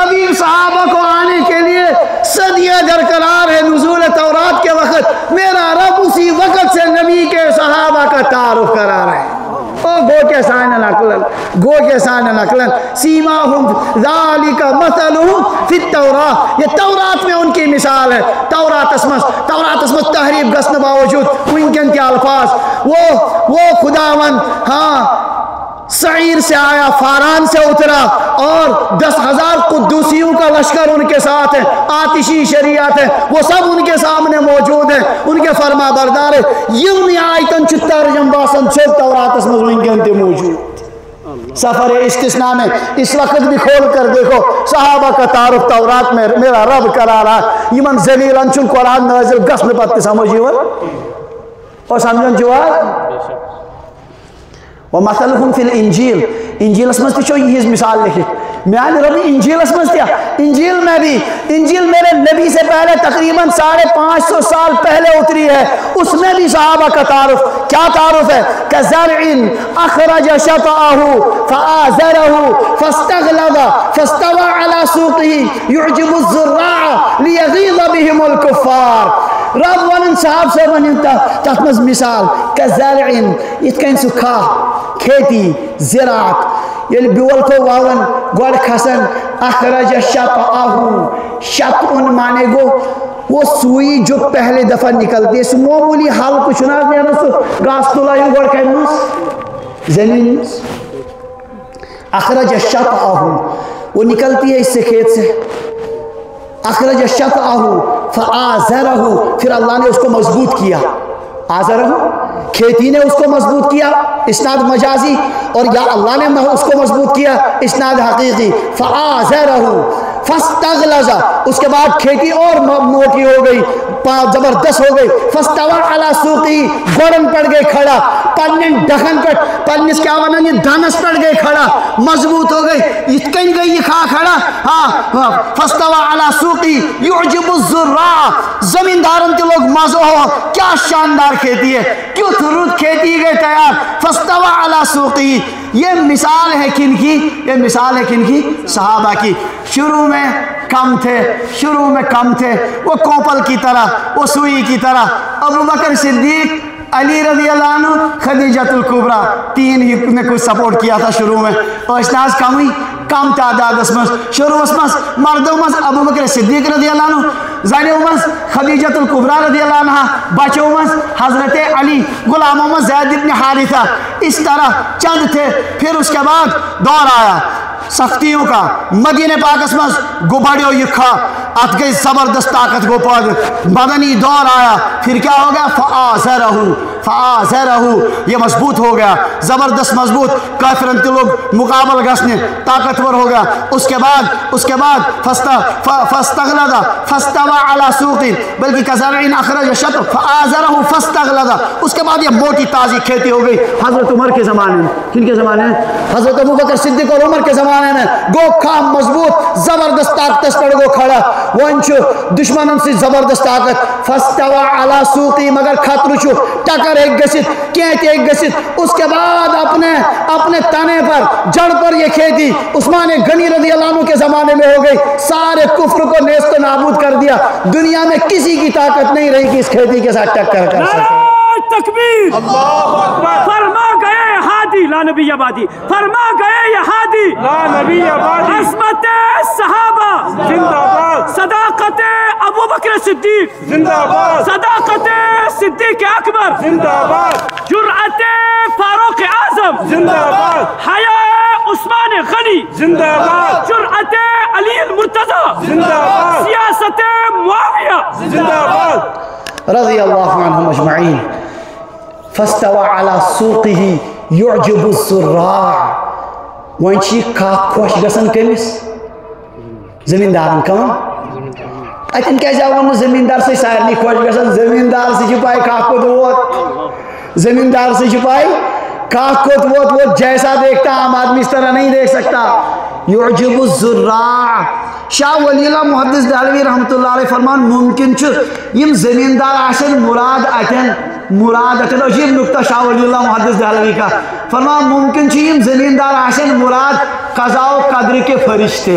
ابھی صحابہ کو آنے کے لیے صدیاں درکنار ہے نزول تورات کے وقت، میرا رب اسی وقت سے نبی کے صحابہ کا تعارف کرا رہے ہیں۔ گو کے سائن نقلن، گو کے سائن نقلن سیماہم ذالک مثلہم فی التوراۃ، یہ تورات میں ان کی مثال ہے۔ تورات اسمس تحریف گسن باوجود ان کے الفاظ وہ خداوند سعیر سے آیا، فاران سے اترا، اور 10,000 قدوسیوں کا لشکر ان کے ساتھ ہے، آتشی شریعت ہے، وہ سب ان کے سامنے موجود ہیں، ان کے فرما بردار ہے۔ یمنی آیتن چھ ترجم باسن چھو تورات اس مزمین کے موجود۔ سفر استثناء میں اس وقت بھی کھول کر دیکھو صحابہ کا تعارف تورات میں میرا رب کرا رہا۔ یمن ذلیل انچن قرآن نازل گسن پت سمجھی اور سمجھن چواد وَمَثَلُهُمْ فِي الْإِنجِيلِ انجیل اسمس تیچو یہ مثال لکھی میان ربی انجیل اسمس تیا انجیل میں بھی انجیل میرے نبی سے پہلے تقریباً 550 سال پہلے اتری ہے، اس میں بھی صحابہ کا تعارف کیا تعارف ہے؟ كَزَرْعٍ أَخْرَجَ شَطَأَهُ فَآزَرَهُ فَاسْتَغْلَظَ فَاسْتَوَى عَلَى سُوقِهِ يُعْجِبُ الزُّرَّاعَ لِيَغِيظَ بِهِمُ الْكُفَّارِ۔ رب ونن صاحب سے ونن تحمز مثال كَزَرْعٍ اتکن سکھا کھیتی زراعت یل بیول کو واون گوڑ کھسن اخرج شطأہو شطأن مانے گو وہ سوئی جو پہلے دفعہ نکلتی ہے، معمولی حال کچھ نہ دینا سو گاس تلائیوں گوڑ کہنوس زمین اخرج شطأہو وہ نکلتی ہے اس سے کھیت سے، اخرج شطأہو فآزرہو پھر اللہ نے اس کو مضبوط کیا، آزرہو کھیتی نے اس کو مضبوط کیا اسناد مجازی، اور یا اللہ نے اس کو مضبوط کیا اسناد حقیقی۔ فآزرہو فاستغلظ اس کے بعد کھیتی اور موٹی ہو گئی، زبردست ہو گئی۔ فاستوى علی سوقی گوڑن پڑ گئے کھڑا، پنن ڈھکن پہ پنس کیا ونن یہ دھنس پڑ گئے کھڑا، مضبوط ہو گئی، اتکن گئی یہ کھڑا۔ فاستوى علی سوقی یعجب الزراع زمیندارن کے لوگ مزو ہو کیا شاندار کھیتی ہے، کیوں رود کھیتی گئے تیار۔ فاستوى علی سوقی یہ مثال ہے کن کی؟ یہ مثال ہے کن کی؟ صحابہ کی۔ شروع میں کم تھے، وہ کوپل کی طرح، وہ سوئی کی طرح۔ ابو بکر صدیق، علی رضی اللہ عنہ، خدیجۃ الکبریٰ، تین ہی نے کچھ سپورٹ کیا تھا شروع میں، اور اسناس کم تعداد اسمس شروع اسمس مردوں مس ابو بکر صدیق رضی اللہ عنہ، زینب مس خدیجۃ الکبریٰ رضی اللہ عنہ، بچوں مس حضرت علی، غلاموں مس زید بن حارثہ، اس طرح چند تھے۔ پھر اس کے بعد دور آیا سختیوں کا، مدینہ پاک اسمس گبڑیو یکھا ات گئی زبردست طاقت کو پاد، مدنی دور آیا، پھر کیا ہو گیا؟ فآزرہو یہ مضبوط ہو گیا، زبردست مضبوط، کافرن کے لوگ مقابل گسنے طاقتور ہو گیا۔ اس کے بعد فاستغلظ فاستوى علی سوقی بلکہ کزرع اخرج شطأہو فآزرہو فاستغلظ، اس کے بعد یہ موٹی تازی کھیتی ہو گئی۔ حضرت عمر کے زمانے میں، کن کے زمانے میں؟ حضرت ابو بکر صدیق اور عمر کے زمانے میں گو کام مضبوط زبردست طاقت پڑ گو کھڑا، وہ انچو دشمنن سے زبردست طاقت۔ فاستوى علی سوقی مگر خطر چھو ٹکر ایک گسد کینت ایک گسد، اس کے بعد اپنے تنے پر جڑ پر یہ کھیتی عثمان غنی رضی اللہ عنہ کے زمانے میں ہو گئی، سارے کفر کو نیست و نابود کر دیا، دنیا میں کسی کی طاقت نہیں رہی کہ اس کھیتی کے ساتھ ٹکر کر سکے۔ تکبیر، اللہ اکبر، فرما گئے ہادی لا نبی آبادی، فرما گئے یہ ہادی لا نبی آبادی، عظمت صحابہ زندہ باد، صداقت ابو بکر صدیق زندہ باد، صداقت صدیق اکبر زندہ باد، جرأت فاروق اعظم زندہ باد، حیاء عثمان غنی زندہ باد، جرأت علی المرتضی زندہ باد، سیاست معاویہ زندہ باد رضی اللہ عنہم اجمعین۔ فاستوى على سوقه يعجب الزراع وين چی کاک خوش گسن کمس زمیندارن کم اتن کیا جاؤں زمیندار سے سارنی خوش گسن، زمیندار سے چھپائی کاکت ووت، زمیندار سے چھپائی کاکت ووت، وہ جیسا دیکھتا عام آدمی اس طرح نہیں دیکھ سکتا۔ یعجب الزراع شاہ ولی اللہ محدث دہلوی رحمت اللہ علیہ فرمان ممکن چھ یم زمیندار آشن مراد اتن عجیب نکتہ شاہ ولی اللہ محدث دہلوی کا فرمان ممکن چھ یم زمیندار آشن مراد قضاء و قدر کے فرشتے،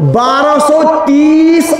1230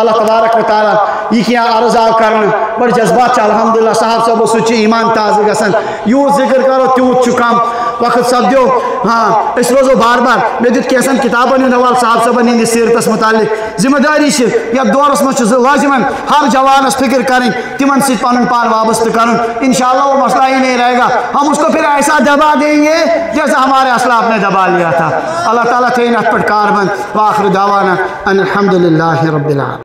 اللہ تبارک و تعالیٰ یہ کیا عرض آو کرنا بڑھ جذبات چا الحمدللہ صاحب صاحب سوچی ایمان تازہ گسن یوں ذکر کرو تیوت چکم وقت سپدیو ہاں اس روزو بار بار میں دیت کیسن کتابن نوال صاحب صاحب نے سیرتس متعلق ذمہ داری سے یا دورس میں لازمن ہر جوانس فکر کریں تمن سے پن پان وابستہ کرن انشاءاللہ وہ مسئلہ ہی نہیں رہے گا ہم اس کو پھر ایسا دبا دیں گے جیسا ہمارے اسلاف نے دبا لیا تھا اللہ تعالیٰ تھے نت پٹ کار بند وآخر دعوانا ان الحمدللہ رب العالمین.